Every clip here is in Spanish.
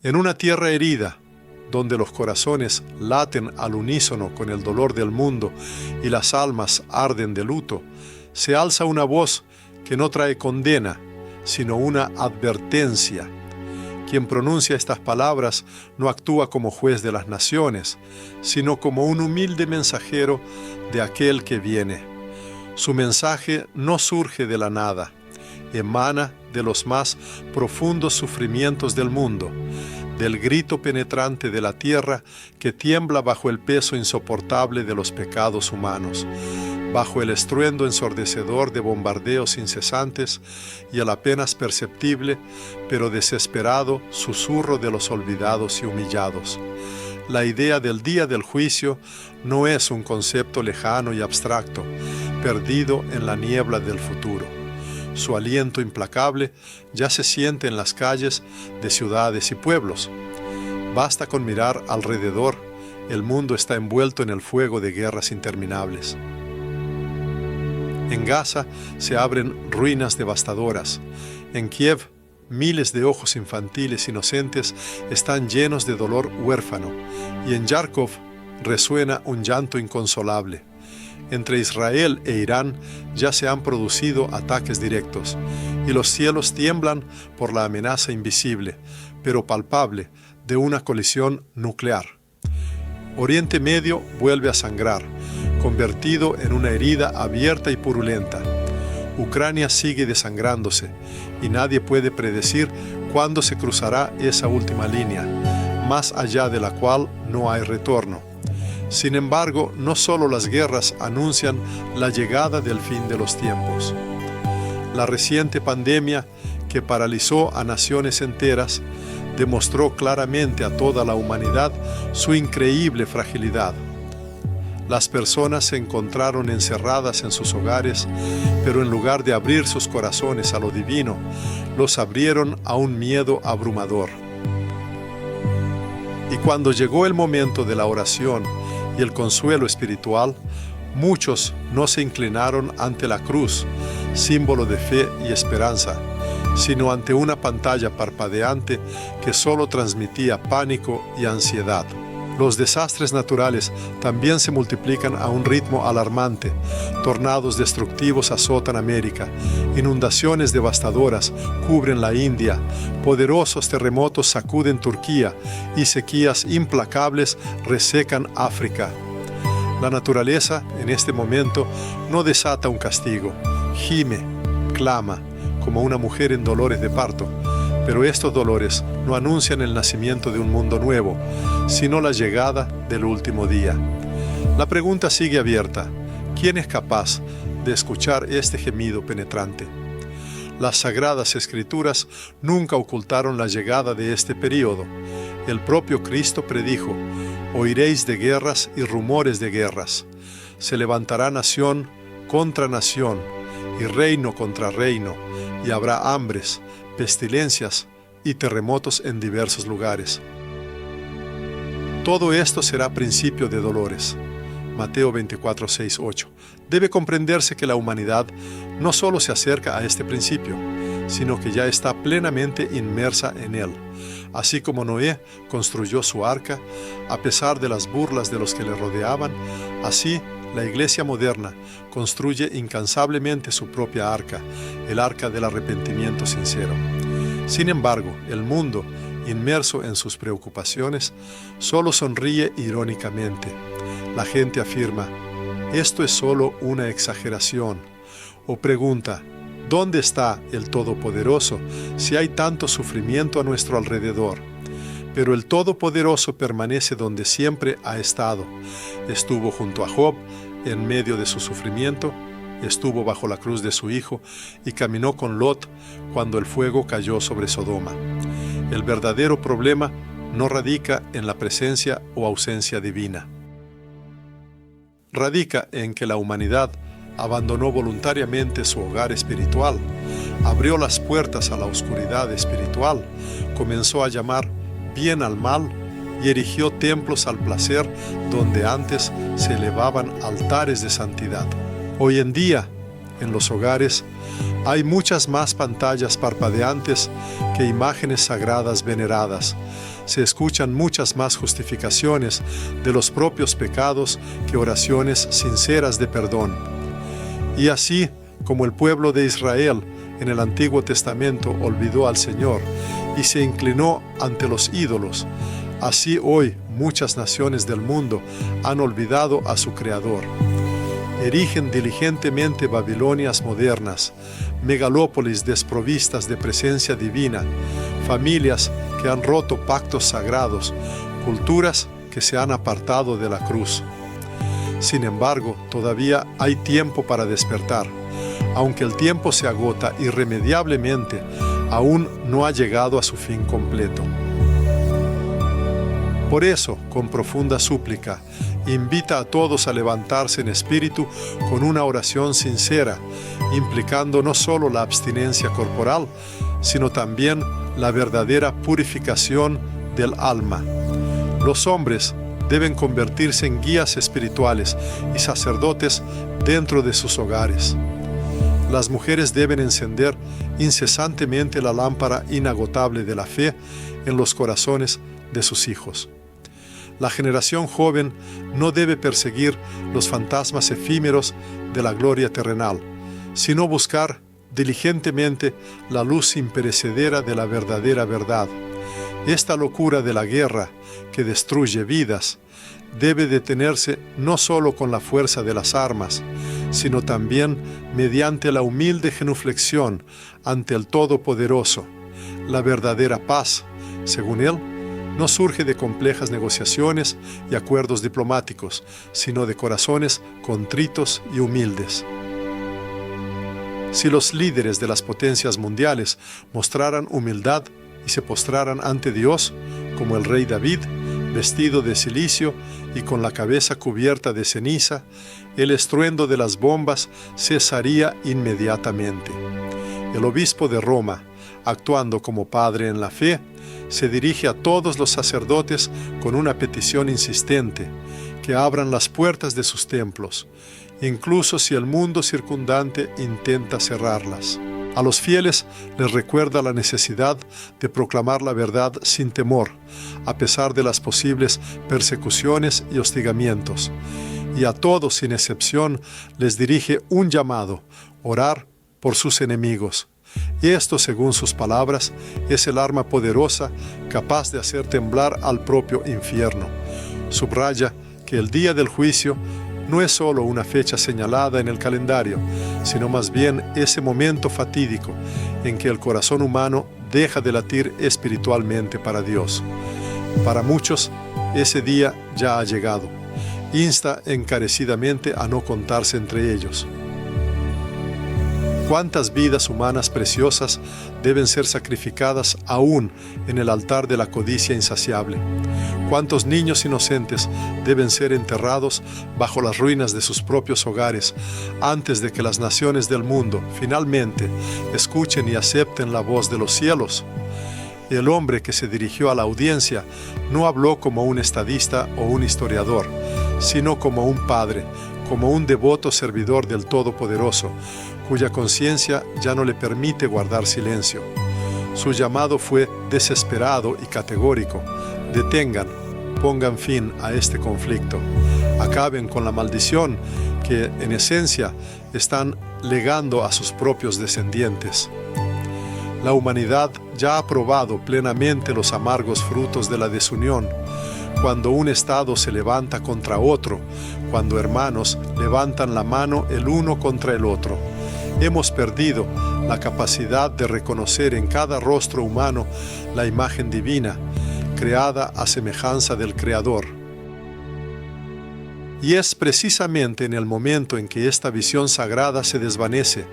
En una tierra herida, donde los corazones laten al unísono con el dolor del mundo y las almas arden de luto, se alza una voz que no trae condena, sino una advertencia. Quien pronuncia estas palabras no actúa como juez de las naciones, sino como un humilde mensajero de aquel que viene. Su mensaje no surge de la nada, emana de los más profundos sufrimientos del mundo, del grito penetrante de la tierra que tiembla bajo el peso insoportable de los pecados humanos, bajo el estruendo ensordecedor de bombardeos incesantes y el apenas perceptible, pero desesperado susurro de los olvidados y humillados. La idea del día del juicio no es un concepto lejano y abstracto, perdido en la niebla del futuro. Su aliento implacable ya se siente en las calles de ciudades y pueblos. Basta con mirar alrededor, el mundo está envuelto en el fuego de guerras interminables. En Gaza se abren ruinas devastadoras. En Kiev, miles de ojos infantiles inocentes están llenos de dolor huérfano. Y en Yarkov resuena un llanto inconsolable. Entre Israel e Irán ya se han producido ataques directos, y los cielos tiemblan por la amenaza invisible, pero palpable, de una colisión nuclear. Oriente Medio vuelve a sangrar, convertido en una herida abierta y purulenta. Ucrania sigue desangrándose, y nadie puede predecir cuándo se cruzará esa última línea, más allá de la cual no hay retorno. Sin embargo, no solo las guerras anuncian la llegada del fin de los tiempos. La reciente pandemia, que paralizó a naciones enteras, demostró claramente a toda la humanidad su increíble fragilidad. Las personas se encontraron encerradas en sus hogares, pero en lugar de abrir sus corazones a lo divino, los abrieron a un miedo abrumador. Y cuando llegó el momento de la oración y el consuelo espiritual, muchos no se inclinaron ante la cruz, símbolo de fe y esperanza, sino ante una pantalla parpadeante que solo transmitía pánico y ansiedad. Los desastres naturales también se multiplican a un ritmo alarmante. Tornados destructivos azotan América, inundaciones devastadoras cubren la India, poderosos terremotos sacuden Turquía y sequías implacables resecan África. La naturaleza, en este momento, no desata un castigo, gime, clama, como una mujer en dolores de parto. Pero estos dolores no anuncian el nacimiento de un mundo nuevo, sino la llegada del último día. La pregunta sigue abierta. ¿Quién es capaz de escuchar este gemido penetrante? Las Sagradas Escrituras nunca ocultaron la llegada de este período. El propio Cristo predijo: oiréis de guerras y rumores de guerras. Se levantará nación contra nación y reino contra reino, y habrá hambres, pestilencias y terremotos en diversos lugares. Todo esto será principio de dolores. Mateo 24, 6, 8. Debe comprenderse que la humanidad no solo se acerca a este principio, sino que ya está plenamente inmersa en él. Así como Noé construyó su arca, a pesar de las burlas de los que le rodeaban, así la Iglesia moderna construye incansablemente su propia arca, el arca del arrepentimiento sincero. Sin embargo, el mundo, inmerso en sus preocupaciones, solo sonríe irónicamente. La gente afirma: esto es solo una exageración, o pregunta: ¿dónde está el Todopoderoso si hay tanto sufrimiento a nuestro alrededor? Pero el Todopoderoso permanece donde siempre ha estado. Estuvo junto a Job en medio de su sufrimiento, estuvo bajo la cruz de su hijo y caminó con Lot cuando el fuego cayó sobre Sodoma. El verdadero problema no radica en la presencia o ausencia divina. Radica en que la humanidad abandonó voluntariamente su hogar espiritual, abrió las puertas a la oscuridad espiritual, comenzó a llamar bien al mal y erigió templos al placer donde antes se elevaban altares de santidad. Hoy en día, en los hogares, hay muchas más pantallas parpadeantes que imágenes sagradas veneradas. Se escuchan muchas más justificaciones de los propios pecados que oraciones sinceras de perdón. Y así como el pueblo de Israel en el Antiguo Testamento olvidó al Señor y se inclinó ante los ídolos, así hoy muchas naciones del mundo han olvidado a su Creador. Erigen diligentemente Babilonias modernas, megalópolis desprovistas de presencia divina, familias que han roto pactos sagrados, culturas que se han apartado de la cruz. Sin embargo, todavía hay tiempo para despertar. Aunque el tiempo se agota irremediablemente, aún no ha llegado a su fin completo. Por eso, con profunda súplica, invita a todos a levantarse en espíritu con una oración sincera, implicando no solo la abstinencia corporal, sino también la verdadera purificación del alma. Los hombres deben convertirse en guías espirituales y sacerdotes dentro de sus hogares. Las mujeres deben encender incesantemente la lámpara inagotable de la fe en los corazones de sus hijos. La generación joven no debe perseguir los fantasmas efímeros de la gloria terrenal, sino buscar diligentemente la luz imperecedera de la verdadera verdad. Esta locura de la guerra, que destruye vidas, debe detenerse no solo con la fuerza de las armas, sino también mediante la humilde genuflexión ante el Todopoderoso. La verdadera paz, según él, no surge de complejas negociaciones y acuerdos diplomáticos, sino de corazones contritos y humildes. Si los líderes de las potencias mundiales mostraran humildad y se postraran ante Dios, como el rey David, vestido de cilicio y con la cabeza cubierta de ceniza, el estruendo de las bombas cesaría inmediatamente. El obispo de Roma, actuando como padre en la fe, se dirige a todos los sacerdotes con una petición insistente, que abran las puertas de sus templos, incluso si el mundo circundante intenta cerrarlas. A los fieles les recuerda la necesidad de proclamar la verdad sin temor, a pesar de las posibles persecuciones y hostigamientos. Y a todos, sin excepción, les dirige un llamado: orar por sus enemigos. Y esto, según sus palabras, es el arma poderosa capaz de hacer temblar al propio infierno. Subraya que el día del juicio no es solo una fecha señalada en el calendario, sino más bien ese momento fatídico en que el corazón humano deja de latir espiritualmente para Dios. Para muchos, ese día ya ha llegado. Insta encarecidamente a no contarse entre ellos. ¿Cuántas vidas humanas preciosas deben ser sacrificadas aún en el altar de la codicia insaciable? ¿Cuántos niños inocentes deben ser enterrados bajo las ruinas de sus propios hogares antes de que las naciones del mundo finalmente escuchen y acepten la voz de los cielos? El hombre que se dirigió a la audiencia no habló como un estadista o un historiador, sino como un padre, como un devoto servidor del Todopoderoso, cuya conciencia ya no le permite guardar silencio. Su llamado fue desesperado y categórico: detengan, pongan fin a este conflicto, acaben con la maldición que, en esencia, están legando a sus propios descendientes. La humanidad ya ha probado plenamente los amargos frutos de la desunión, cuando un Estado se levanta contra otro, cuando hermanos levantan la mano el uno contra el otro. Hemos perdido la capacidad de reconocer en cada rostro humano la imagen divina, creada a semejanza del Creador. Y es precisamente en el momento en que esta visión sagrada se desvanece,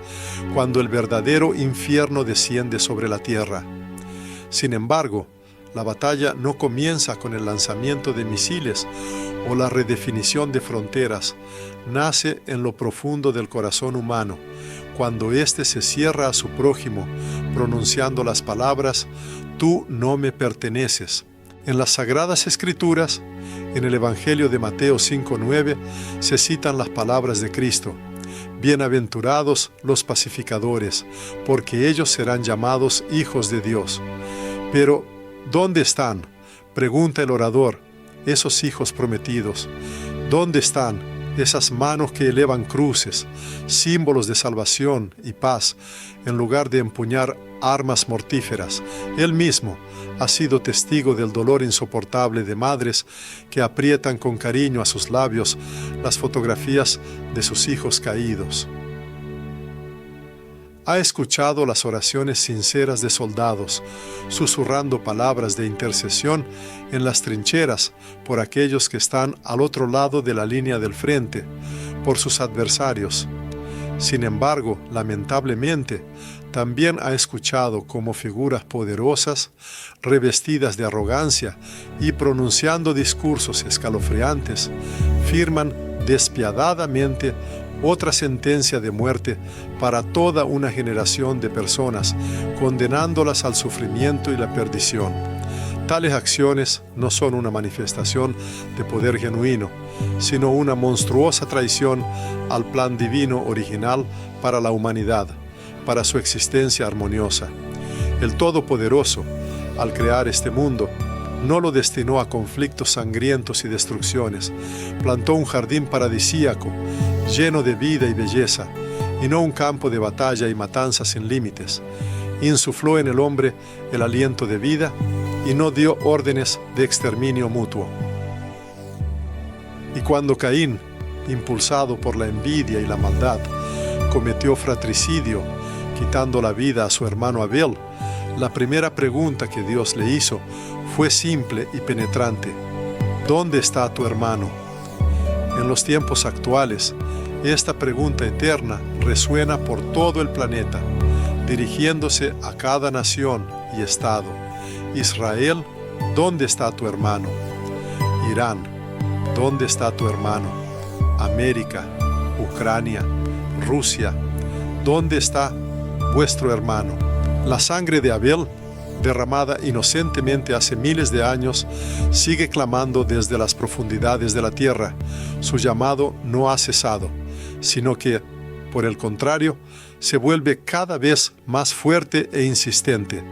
cuando el verdadero infierno desciende sobre la tierra. Sin embargo, la batalla no comienza con el lanzamiento de misiles o la redefinición de fronteras. Nace en lo profundo del corazón humano, cuando éste se cierra a su prójimo, pronunciando las palabras: «Tú no me perteneces». En las Sagradas Escrituras, en el Evangelio de Mateo 5:9, se citan las palabras de Cristo: Bienaventurados los pacificadores, porque ellos serán llamados hijos de Dios. Pero, ¿dónde están? Pregunta el orador, esos hijos prometidos. ¿Dónde están esas manos que elevan cruces, símbolos de salvación y paz, en lugar de empuñar armas mortíferas? Él mismo ha sido testigo del dolor insoportable de madres que aprietan con cariño a sus labios las fotografías de sus hijos caídos. Ha escuchado las oraciones sinceras de soldados, susurrando palabras de intercesión en las trincheras por aquellos que están al otro lado de la línea del frente, por sus adversarios. Sin embargo, lamentablemente, también ha escuchado cómo figuras poderosas, revestidas de arrogancia y pronunciando discursos escalofriantes, firman despiadadamente otra sentencia de muerte para toda una generación de personas, condenándolas al sufrimiento y la perdición. Tales acciones no son una manifestación de poder genuino, sino una monstruosa traición al plan divino original para la humanidad, para su existencia armoniosa. El Todopoderoso, al crear este mundo, no lo destinó a conflictos sangrientos y destrucciones. Plantó un jardín paradisíaco, lleno de vida y belleza, y no un campo de batalla y matanza sin límites. Insufló en el hombre el aliento de vida y no dio órdenes de exterminio mutuo. Y cuando Caín, impulsado por la envidia y la maldad, cometió fratricidio, quitando la vida a su hermano Abel, la primera pregunta que Dios le hizo fue simple y penetrante: ¿dónde está tu hermano? En los tiempos actuales, esta pregunta eterna resuena por todo el planeta, dirigiéndose a cada nación y estado. Israel, ¿dónde está tu hermano? Irán, ¿dónde está tu hermano? América, Ucrania, Rusia, ¿dónde está vuestro hermano? La sangre de Abel, derramada inocentemente hace miles de años, sigue clamando desde las profundidades de la tierra. Su llamado no ha cesado, sino que, por el contrario, se vuelve cada vez más fuerte e insistente,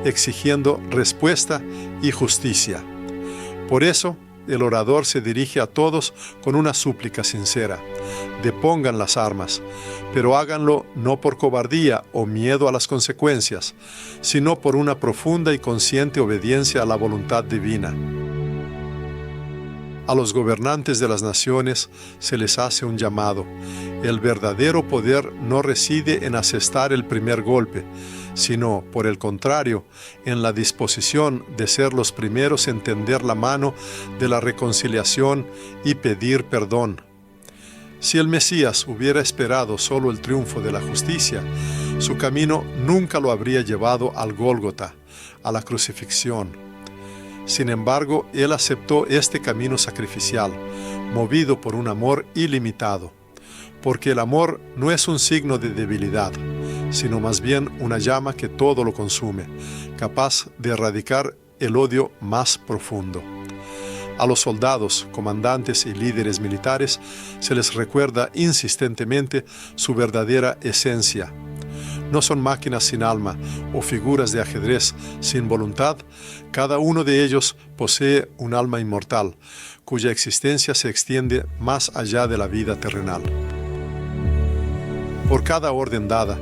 exigiendo respuesta y justicia. Por eso, el orador se dirige a todos con una súplica sincera: depongan las armas, pero háganlo no por cobardía o miedo a las consecuencias, sino por una profunda y consciente obediencia a la voluntad divina. A los gobernantes de las naciones se les hace un llamado. El verdadero poder no reside en asestar el primer golpe, sino, por el contrario, en la disposición de ser los primeros en tender la mano de la reconciliación y pedir perdón. Si el Mesías hubiera esperado solo el triunfo de la justicia, su camino nunca lo habría llevado al Gólgota, a la crucifixión. Sin embargo, él aceptó este camino sacrificial, movido por un amor ilimitado, porque el amor no es un signo de debilidad, sino más bien una llama que todo lo consume, capaz de erradicar el odio más profundo. A los soldados, comandantes y líderes militares se les recuerda insistentemente su verdadera esencia. No son máquinas sin alma o figuras de ajedrez sin voluntad. Cada uno de ellos posee un alma inmortal, cuya existencia se extiende más allá de la vida terrenal. Por cada orden dada,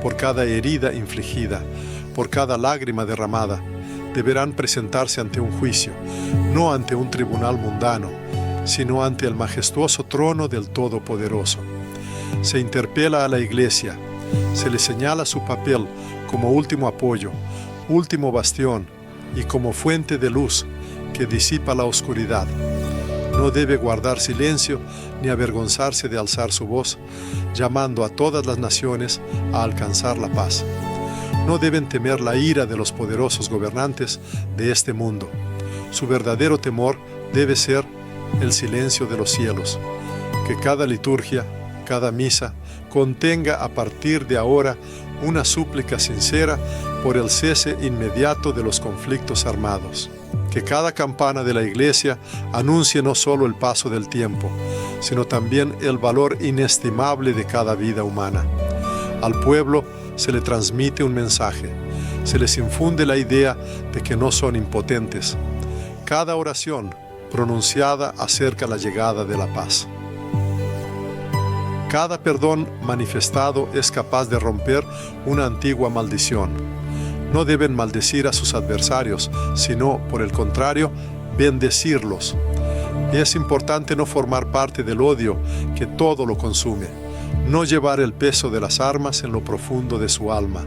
por cada herida infligida, por cada lágrima derramada, deberán presentarse ante un juicio, no ante un tribunal mundano, sino ante el majestuoso trono del Todopoderoso. Se interpela a la Iglesia, se le señala su papel como último apoyo, último bastión y como fuente de luz que disipa la oscuridad. No debe guardar silencio ni avergonzarse de alzar su voz, llamando a todas las naciones a alcanzar la paz. No deben temer la ira de los poderosos gobernantes de este mundo. Su verdadero temor debe ser el silencio de los cielos. Que cada liturgia, cada misa, contenga a partir de ahora una súplica sincera por el cese inmediato de los conflictos armados. Que cada campana de la Iglesia anuncie no solo el paso del tiempo, sino también el valor inestimable de cada vida humana. Al pueblo se le transmite un mensaje, se les infunde la idea de que no son impotentes. Cada oración pronunciada acerca la llegada de la paz. Cada perdón manifestado es capaz de romper una antigua maldición. No deben maldecir a sus adversarios, sino, por el contrario, bendecirlos. Es importante no formar parte del odio que todo lo consume, no llevar el peso de las armas en lo profundo de su alma.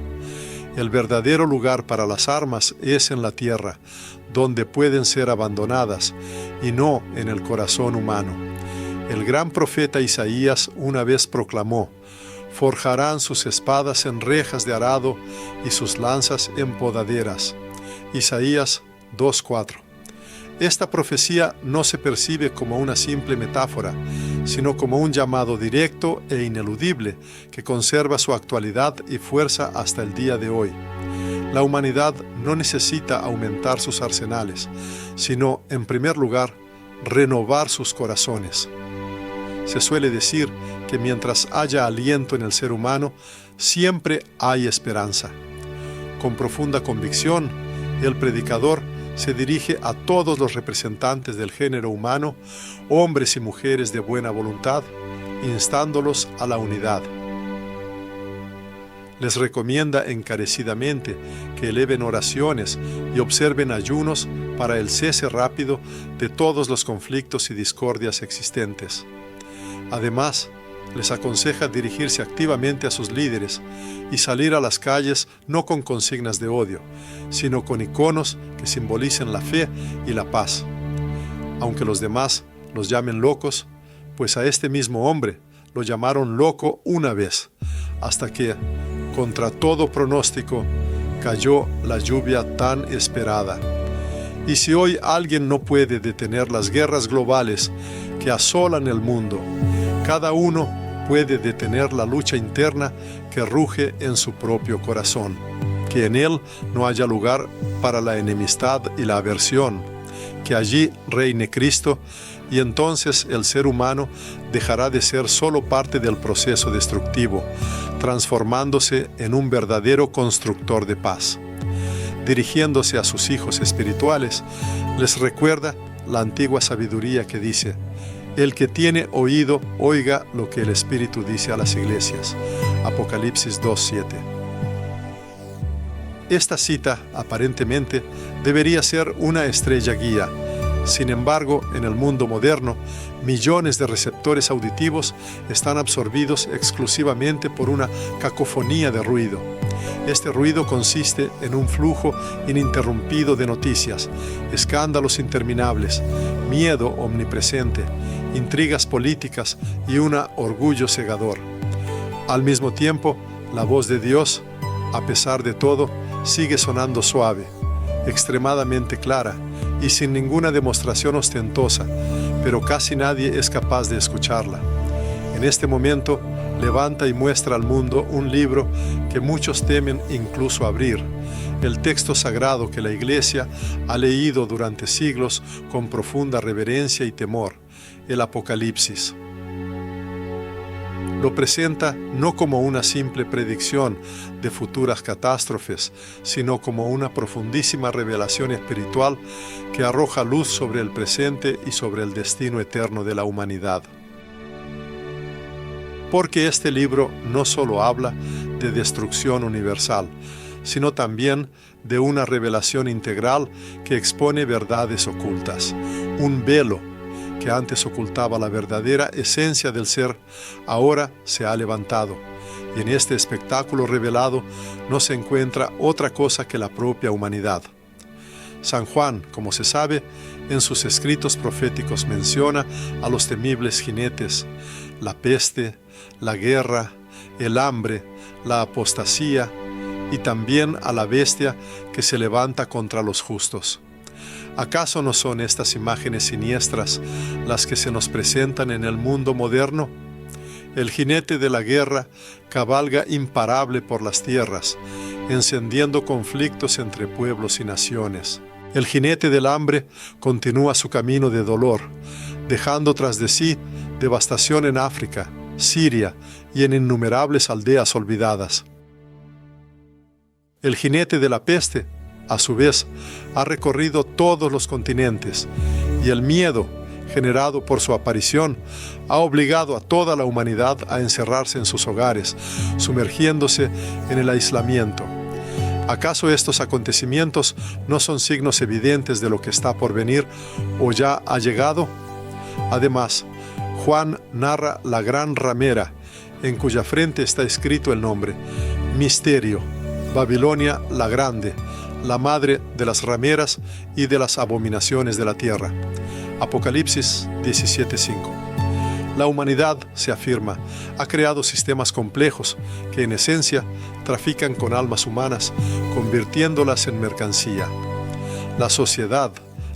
El verdadero lugar para las armas es en la tierra, donde pueden ser abandonadas, y no en el corazón humano. El gran profeta Isaías una vez proclamó: forjarán sus espadas en rejas de arado y sus lanzas en podaderas. Isaías 2:4. Esta profecía no se percibe como una simple metáfora, sino como un llamado directo e ineludible que conserva su actualidad y fuerza hasta el día de hoy. La humanidad no necesita aumentar sus arsenales, sino, en primer lugar, renovar sus corazones. Se suele decir que mientras haya aliento en el ser humano, siempre hay esperanza. Con profunda convicción, el predicador se dirige a todos los representantes del género humano, hombres y mujeres de buena voluntad, instándolos a la unidad. Les recomienda encarecidamente que eleven oraciones y observen ayunos para el cese rápido de todos los conflictos y discordias existentes. Además, les aconseja dirigirse activamente a sus líderes y salir a las calles no con consignas de odio, sino con iconos que simbolicen la fe y la paz. Aunque los demás los llamen locos, pues a este mismo hombre lo llamaron loco una vez, hasta que, contra todo pronóstico, cayó la lluvia tan esperada. Y si hoy alguien no puede detener las guerras globales que asolan el mundo, cada uno puede detener la lucha interna que ruge en su propio corazón. Que en él no haya lugar para la enemistad y la aversión. Que allí reine Cristo, y entonces el ser humano dejará de ser solo parte del proceso destructivo, transformándose en un verdadero constructor de paz. Dirigiéndose a sus hijos espirituales, les recuerda la antigua sabiduría que dice: el que tiene oído, oiga lo que el Espíritu dice a las iglesias. Apocalipsis 2:7. Esta cita, aparentemente, debería ser una estrella guía. Sin embargo, en el mundo moderno, millones de receptores auditivos están absorbidos exclusivamente por una cacofonía de ruido. Este ruido consiste en un flujo ininterrumpido de noticias, escándalos interminables, miedo omnipresente, intrigas políticas y un orgullo cegador. Al mismo tiempo, la voz de Dios, a pesar de todo, sigue sonando suave, extremadamente clara y sin ninguna demostración ostentosa, pero casi nadie es capaz de escucharla. En este momento, levanta y muestra al mundo un libro que muchos temen incluso abrir, el texto sagrado que la Iglesia ha leído durante siglos con profunda reverencia y temor, el Apocalipsis. Lo presenta no como una simple predicción de futuras catástrofes, sino como una profundísima revelación espiritual que arroja luz sobre el presente y sobre el destino eterno de la humanidad. Porque este libro no solo habla de destrucción universal, sino también de una revelación integral que expone verdades ocultas, un velo que antes ocultaba la verdadera esencia del ser, ahora se ha levantado, y en este espectáculo revelado no se encuentra otra cosa que la propia humanidad. San Juan, como se sabe, en sus escritos proféticos menciona a los temibles jinetes, la peste, la guerra, el hambre, la apostasía y también a la bestia que se levanta contra los justos. ¿Acaso no son estas imágenes siniestras las que se nos presentan en el mundo moderno? El jinete de la guerra cabalga imparable por las tierras, encendiendo conflictos entre pueblos y naciones. El jinete del hambre continúa su camino de dolor, dejando tras de sí devastación en África, Siria y en innumerables aldeas olvidadas. El jinete de la peste, a su vez, ha recorrido todos los continentes, y el miedo generado por su aparición ha obligado a toda la humanidad a encerrarse en sus hogares, sumergiéndose en el aislamiento. ¿Acaso estos acontecimientos no son signos evidentes de lo que está por venir o ya ha llegado? Además, Juan narra la gran ramera, en cuya frente está escrito el nombre: Misterio, Babilonia la Grande, la madre de las rameras y de las abominaciones de la tierra. Apocalipsis 17:5. La humanidad, se afirma, ha creado sistemas complejos que en esencia trafican con almas humanas, convirtiéndolas en mercancía. La sociedad,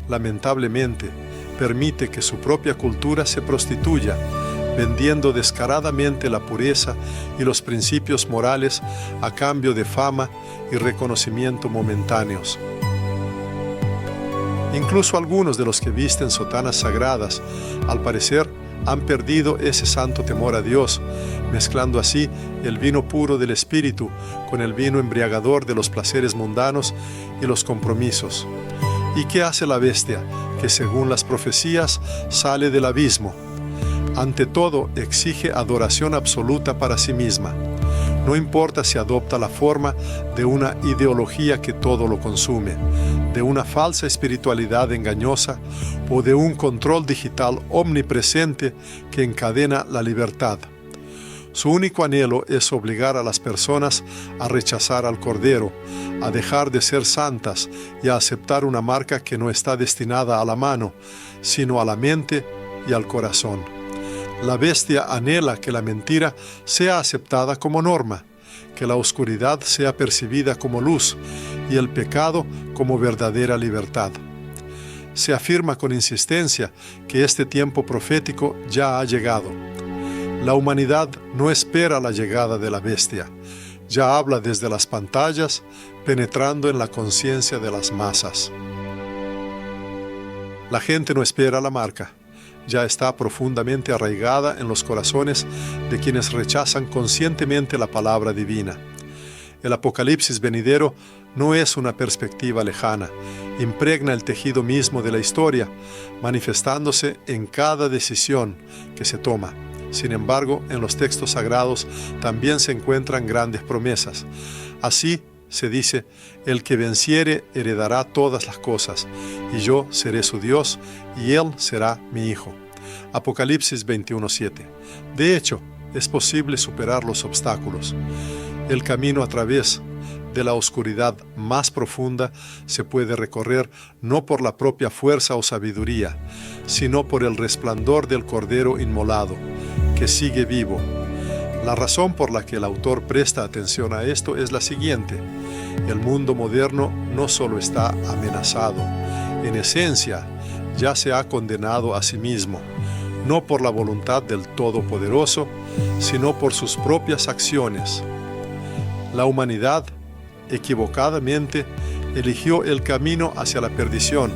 lamentablemente, permite que su propia cultura se prostituya, vendiendo descaradamente la pureza y los principios morales a cambio de fama y reconocimiento momentáneos. Incluso algunos de los que visten sotanas sagradas, al parecer, han perdido ese santo temor a Dios, mezclando así el vino puro del espíritu con el vino embriagador de los placeres mundanos y los compromisos. ¿Y qué hace la bestia, que según las profecías sale del abismo? Ante todo, exige adoración absoluta para sí misma. No importa si adopta la forma de una ideología que todo lo consume, de una falsa espiritualidad engañosa o de un control digital omnipresente que encadena la libertad. Su único anhelo es obligar a las personas a rechazar al Cordero, a dejar de ser santas y a aceptar una marca que no está destinada a la mano, sino a la mente y al corazón. La bestia anhela que la mentira sea aceptada como norma, que la oscuridad sea percibida como luz y el pecado como verdadera libertad. Se afirma con insistencia que este tiempo profético ya ha llegado. La humanidad no espera la llegada de la bestia, ya habla desde las pantallas, penetrando en la conciencia de las masas. La gente no espera la marca. Ya está profundamente arraigada en los corazones de quienes rechazan conscientemente la palabra divina. El Apocalipsis venidero no es una perspectiva lejana, impregna el tejido mismo de la historia, manifestándose en cada decisión que se toma. Sin embargo, en los textos sagrados también se encuentran grandes promesas. Así se dice: el que venciere heredará todas las cosas, y yo seré su Dios, y él será mi hijo. Apocalipsis 21:7. De hecho, es posible superar los obstáculos. El camino a través de la oscuridad más profunda se puede recorrer no por la propia fuerza o sabiduría, sino por el resplandor del Cordero inmolado, que sigue vivo. La razón por la que el autor presta atención a esto es la siguiente: el mundo moderno no solo está amenazado, en esencia ya se ha condenado a sí mismo, no por la voluntad del Todopoderoso, sino por sus propias acciones. La humanidad, equivocadamente, eligió el camino hacia la perdición,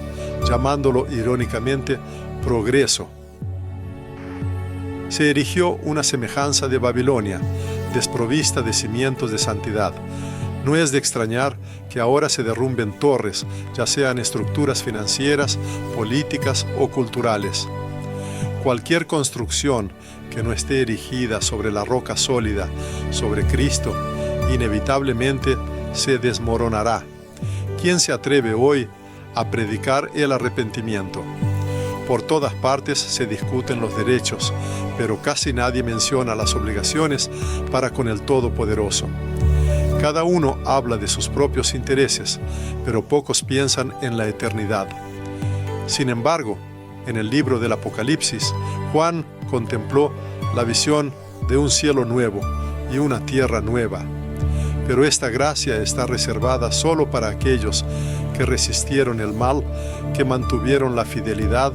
llamándolo irónicamente progreso. Se erigió una semejanza de Babilonia, desprovista de cimientos de santidad. No es de extrañar que ahora se derrumben torres, ya sean estructuras financieras, políticas o culturales. Cualquier construcción que no esté erigida sobre la roca sólida, sobre Cristo, inevitablemente se desmoronará. ¿Quién se atreve hoy a predicar el arrepentimiento? Por todas partes se discuten los derechos, pero casi nadie menciona las obligaciones para con el Todopoderoso. Cada uno habla de sus propios intereses, pero pocos piensan en la eternidad. Sin embargo, en el libro del Apocalipsis, Juan contempló la visión de un cielo nuevo y una tierra nueva. Pero esta gracia está reservada solo para aquellos que resistieron el mal, que mantuvieron la fidelidad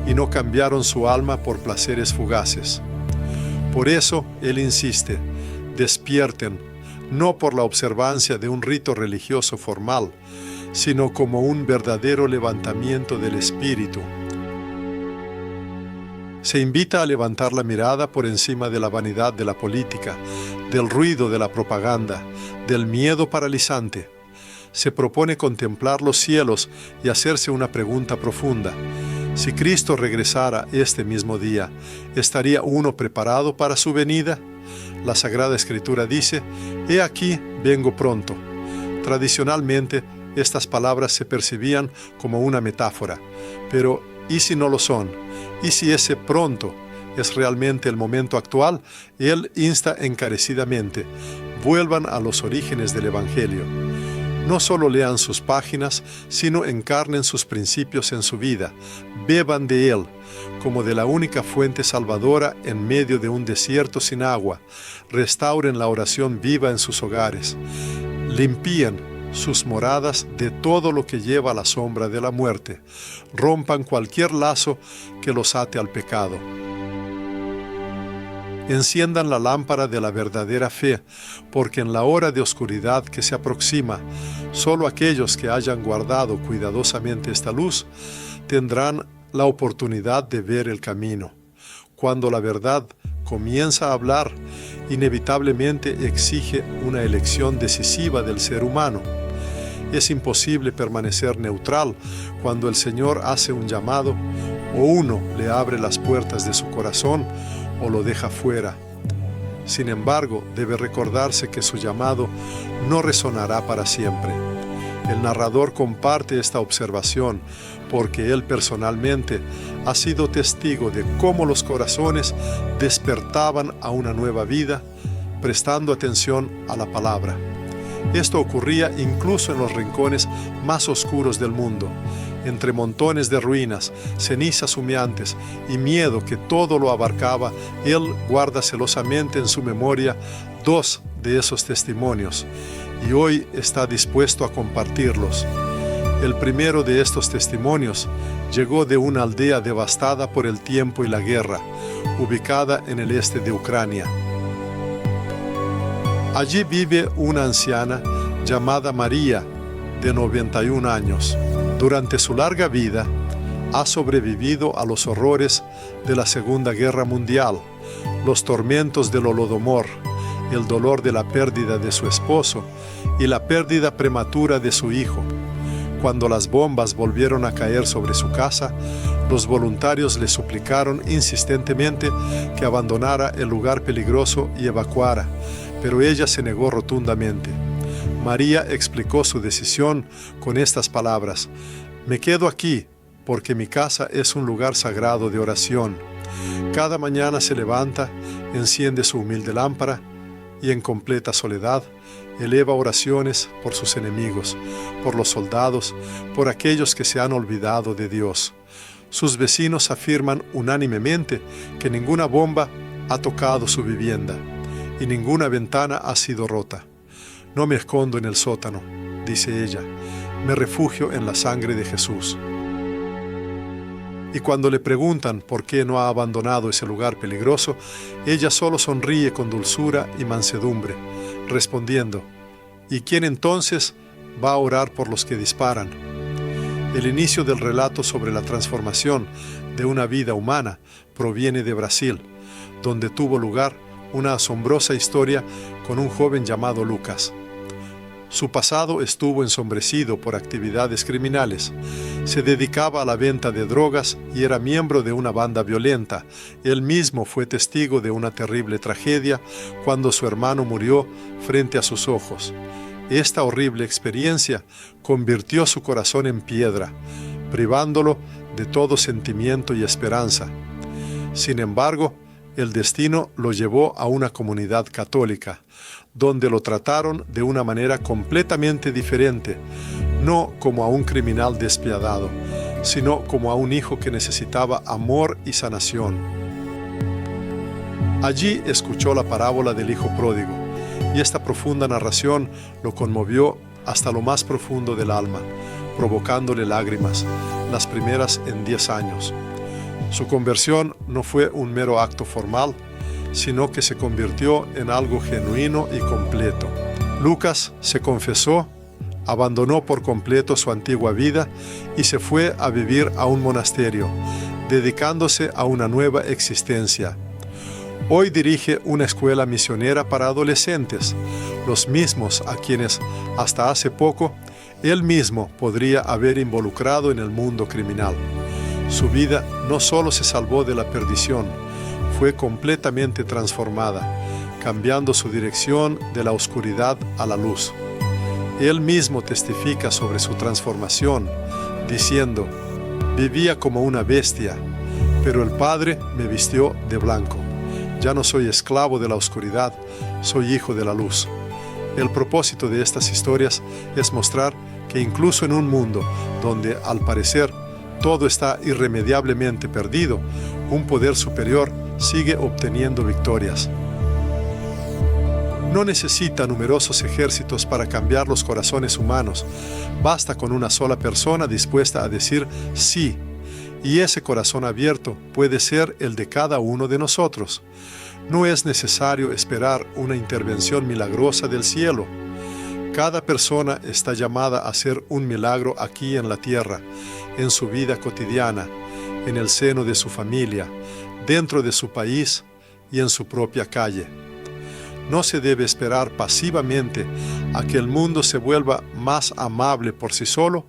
y no cambiaron su alma por placeres fugaces. Por eso él insiste: despierten, no por la observancia de un rito religioso formal, sino como un verdadero levantamiento del espíritu. Se invita a levantar la mirada por encima de la vanidad de la política, del ruido de la propaganda, del miedo paralizante. Se propone contemplar los cielos y hacerse una pregunta profunda. Si Cristo regresara este mismo día, ¿estaría uno preparado para su venida? La Sagrada Escritura dice: «He aquí, vengo pronto». Tradicionalmente, estas palabras se percibían como una metáfora, pero ¿y si no lo son? ¿Y si ese pronto es realmente el momento actual? Él insta encarecidamente: vuelvan a los orígenes del Evangelio. No solo lean sus páginas, sino encarnen sus principios en su vida. Beban de él, como de la única fuente salvadora en medio de un desierto sin agua. Restauren la oración viva en sus hogares. Limpien sus moradas de todo lo que lleva a la sombra de la muerte. Rompan cualquier lazo que los ate al pecado. Enciendan la lámpara de la verdadera fe, porque en la hora de oscuridad que se aproxima, solo aquellos que hayan guardado cuidadosamente esta luz tendrán la oportunidad de ver el camino. Cuando la verdad comienza a hablar, inevitablemente exige una elección decisiva del ser humano. Es imposible permanecer neutral cuando el Señor hace un llamado, o uno le abre las puertas de su corazón o lo deja fuera. Sin embargo, debe recordarse que su llamado no resonará para siempre. El narrador comparte esta observación porque él personalmente ha sido testigo de cómo los corazones despertaban a una nueva vida, prestando atención a la palabra. Esto ocurría incluso en los rincones más oscuros del mundo, entre montones de ruinas, cenizas humeantes y miedo que todo lo abarcaba. Él guarda celosamente en su memoria 2 de esos testimonios y hoy está dispuesto a compartirlos. El primero de estos testimonios llegó de una aldea devastada por el tiempo y la guerra, ubicada en el este de Ucrania. Allí vive una anciana llamada María, de 91 años. Durante su larga vida, ha sobrevivido a los horrores de la Segunda Guerra Mundial, los tormentos del Holodomor, el dolor de la pérdida de su esposo y la pérdida prematura de su hijo. Cuando las bombas volvieron a caer sobre su casa, los voluntarios le suplicaron insistentemente que abandonara el lugar peligroso y evacuara, pero ella se negó rotundamente. María explicó su decisión con estas palabras: «Me quedo aquí porque mi casa es un lugar sagrado de oración». Cada mañana se levanta, enciende su humilde lámpara y en completa soledad eleva oraciones por sus enemigos, por los soldados, por aquellos que se han olvidado de Dios. Sus vecinos afirman unánimemente que ninguna bomba ha tocado su vivienda y ninguna ventana ha sido rota. «No me escondo en el sótano», dice ella, «me refugio en la sangre de Jesús». Y cuando le preguntan por qué no ha abandonado ese lugar peligroso, ella solo sonríe con dulzura y mansedumbre, respondiendo: «¿Y quién entonces va a orar por los que disparan?». El inicio del relato sobre la transformación de una vida humana proviene de Brasil, donde tuvo lugar una asombrosa historia con un joven llamado Lucas. Su pasado estuvo ensombrecido por actividades criminales. Se dedicaba a la venta de drogas y era miembro de una banda violenta. Él mismo fue testigo de una terrible tragedia cuando su hermano murió frente a sus ojos. Esta horrible experiencia convirtió su corazón en piedra, privándolo de todo sentimiento y esperanza. Sin embargo, el destino lo llevó a una comunidad católica, donde lo trataron de una manera completamente diferente, no como a un criminal despiadado, sino como a un hijo que necesitaba amor y sanación. Allí escuchó la parábola del hijo pródigo, y esta profunda narración lo conmovió hasta lo más profundo del alma, provocándole lágrimas, las primeras en 10 años. Su conversión no fue un mero acto formal, sino que se convirtió en algo genuino y completo. Lucas se confesó, abandonó por completo su antigua vida y se fue a vivir a un monasterio, dedicándose a una nueva existencia. Hoy dirige una escuela misionera para adolescentes, los mismos a quienes hasta hace poco él mismo podría haber involucrado en el mundo criminal. Su vida no solo se salvó de la perdición, fue completamente transformada, cambiando su dirección de la oscuridad a la luz. Él mismo testifica sobre su transformación, diciendo: «Vivía como una bestia, pero el Padre me vistió de blanco. Ya no soy esclavo de la oscuridad, soy hijo de la luz». El propósito de estas historias es mostrar que incluso en un mundo donde, al parecer, todo está irremediablemente perdido, un poder superior sigue obteniendo victorias. No necesita numerosos ejércitos para cambiar los corazones humanos. Basta con una sola persona dispuesta a decir sí. Y ese corazón abierto puede ser el de cada uno de nosotros. No es necesario esperar una intervención milagrosa del cielo. Cada persona está llamada a hacer un milagro aquí en la tierra, en su vida cotidiana, en el seno de su familia, dentro de su país y en su propia calle. No se debe esperar pasivamente a que el mundo se vuelva más amable por sí solo.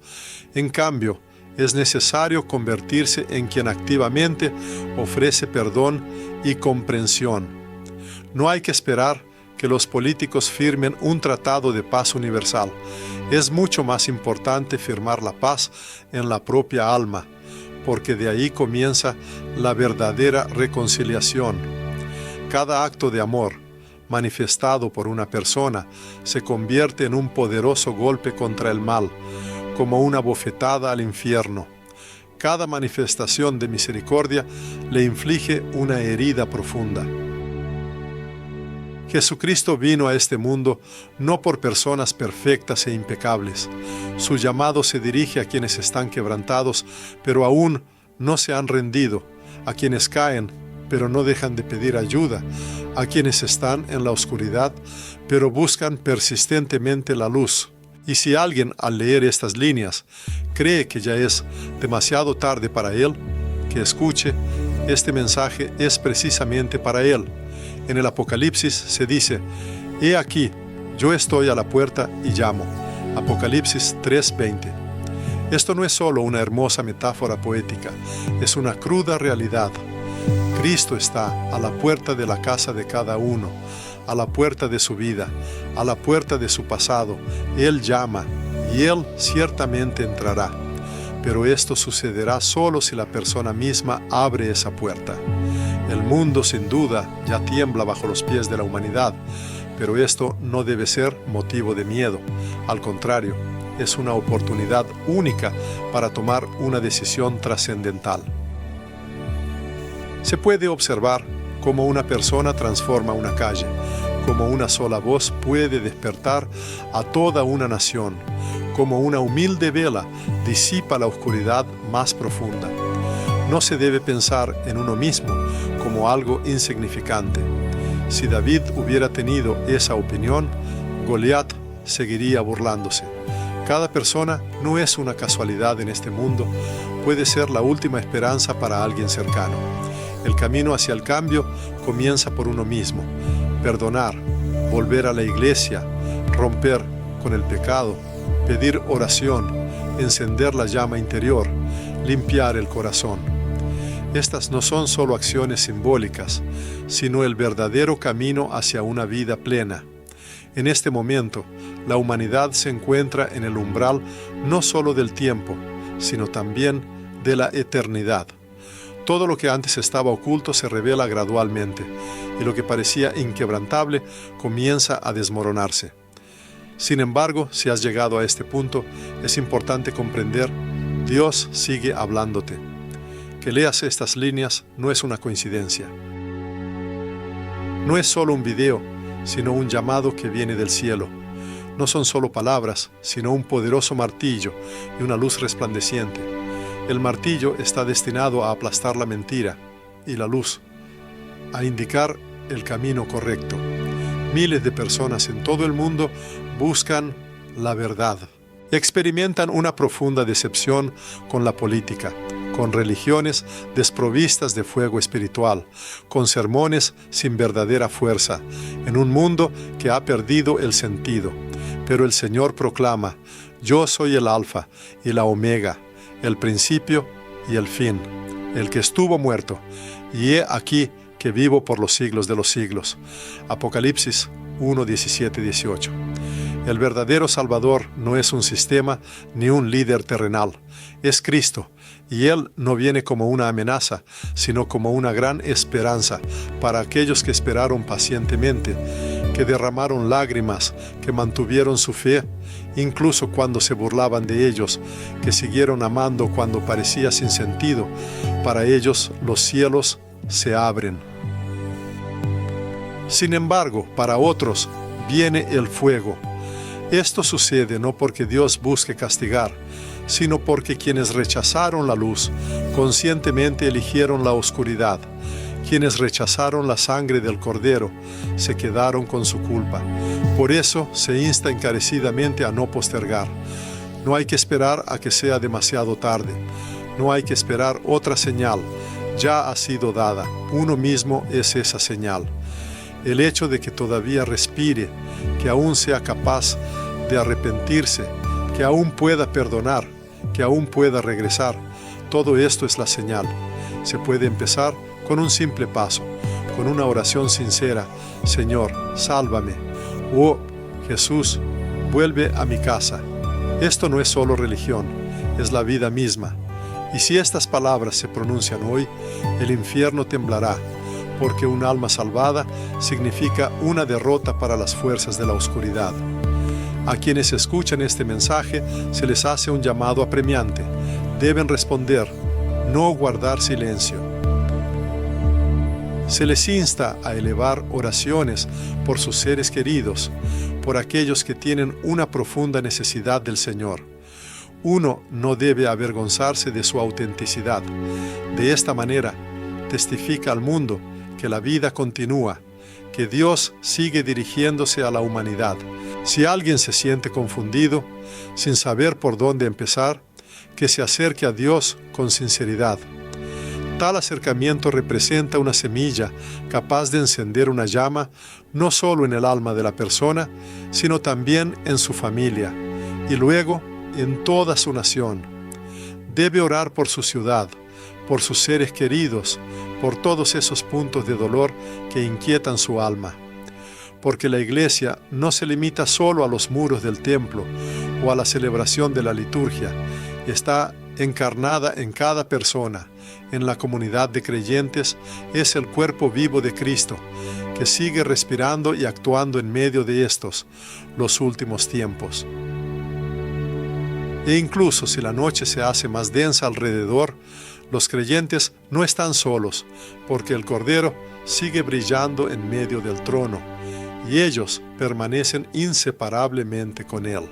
En cambio, es necesario convertirse en quien activamente ofrece perdón y comprensión. No hay que esperar que los políticos firmen un tratado de paz universal. Es mucho más importante firmar la paz en la propia alma, porque de ahí comienza la verdadera reconciliación. Cada acto de amor manifestado por una persona se convierte en un poderoso golpe contra el mal, como una bofetada al infierno. Cada manifestación de misericordia le inflige una herida profunda. Jesucristo vino a este mundo no por personas perfectas e impecables. Su llamado se dirige a quienes están quebrantados, pero aún no se han rendido, a quienes caen, pero no dejan de pedir ayuda, a quienes están en la oscuridad, pero buscan persistentemente la luz. Y si alguien, al leer estas líneas, cree que ya es demasiado tarde para él, que escuche, este mensaje es precisamente para él. En el Apocalipsis se dice: «He aquí, yo estoy a la puerta y llamo». Apocalipsis 3:20. Esto no es solo una hermosa metáfora poética, es una cruda realidad. Cristo está a la puerta de la casa de cada uno, a la puerta de su vida, a la puerta de su pasado. Él llama y Él ciertamente entrará. Pero esto sucederá solo si la persona misma abre esa puerta. El mundo, sin duda, ya tiembla bajo los pies de la humanidad, pero esto no debe ser motivo de miedo. Al contrario, es una oportunidad única para tomar una decisión trascendental. Se puede observar cómo una persona transforma una calle, cómo una sola voz puede despertar a toda una nación, cómo una humilde vela disipa la oscuridad más profunda. No se debe pensar en uno mismo como algo insignificante. Si David hubiera tenido esa opinión, Goliat seguiría burlándose. Cada persona no es una casualidad en este mundo, puede ser la última esperanza para alguien cercano. El camino hacia el cambio comienza por uno mismo. Perdonar, volver a la iglesia, romper con el pecado, pedir oración, encender la llama interior, limpiar el corazón. Estas no son solo acciones simbólicas, sino el verdadero camino hacia una vida plena. En este momento, la humanidad se encuentra en el umbral no solo del tiempo, sino también de la eternidad. Todo lo que antes estaba oculto se revela gradualmente, y lo que parecía inquebrantable comienza a desmoronarse. Sin embargo, si has llegado a este punto, es importante comprender: Dios sigue hablándote. Que leas estas líneas no es una coincidencia. No es solo un video, sino un llamado que viene del cielo. No son solo palabras, sino un poderoso martillo y una luz resplandeciente. El martillo está destinado a aplastar la mentira, y la luz a indicar el camino correcto. Miles de personas en todo el mundo buscan la verdad. Experimentan una profunda decepción con la política, con religiones desprovistas de fuego espiritual, con sermones sin verdadera fuerza, en un mundo que ha perdido el sentido. Pero el Señor proclama: yo soy el Alfa y la Omega, el principio y el fin, el que estuvo muerto, y he aquí que vivo por los siglos de los siglos. Apocalipsis 1, 17, 18. El verdadero Salvador no es un sistema ni un líder terrenal, es Cristo, y Él no viene como una amenaza, sino como una gran esperanza para aquellos que esperaron pacientemente, que derramaron lágrimas, que mantuvieron su fe, incluso cuando se burlaban de ellos, que siguieron amando cuando parecía sin sentido. Para ellos los cielos se abren. Sin embargo, para otros viene el fuego. Esto sucede no porque Dios busque castigar, sino porque quienes rechazaron la luz conscientemente eligieron la oscuridad. Quienes rechazaron la sangre del Cordero se quedaron con su culpa. Por eso se insta encarecidamente a no postergar. No hay que esperar a que sea demasiado tarde. No hay que esperar otra señal. Ya ha sido dada. Uno mismo es esa señal. El hecho de que todavía respire, que aún sea capaz de arrepentirse, que aún pueda perdonar, que aún pueda regresar, todo esto es la señal. Se puede empezar con un simple paso, con una oración sincera: Señor, sálvame. Oh, Jesús, vuelve a mi casa. Esto no es solo religión, es la vida misma. Y si estas palabras se pronuncian hoy, el infierno temblará, porque un alma salvada significa una derrota para las fuerzas de la oscuridad. A quienes escuchan este mensaje se les hace un llamado apremiante. Deben responder, no guardar silencio. Se les insta a elevar oraciones por sus seres queridos, por aquellos que tienen una profunda necesidad del Señor. Uno no debe avergonzarse de su autenticidad. De esta manera, testifica al mundo que la vida continúa, que Dios sigue dirigiéndose a la humanidad. Si alguien se siente confundido, sin saber por dónde empezar, que se acerque a Dios con sinceridad. Tal acercamiento representa una semilla capaz de encender una llama no solo en el alma de la persona, sino también en su familia y luego en toda su nación. Debe orar por su ciudad, por sus seres queridos, por todos esos puntos de dolor que inquietan su alma. Porque la iglesia no se limita solo a los muros del templo o a la celebración de la liturgia, está encarnada en cada persona. En la comunidad de creyentes es el cuerpo vivo de Cristo, que sigue respirando y actuando en medio de estos, los últimos tiempos. E incluso si la noche se hace más densa alrededor, los creyentes no están solos, porque el Cordero sigue brillando en medio del trono, y ellos permanecen inseparablemente con Él.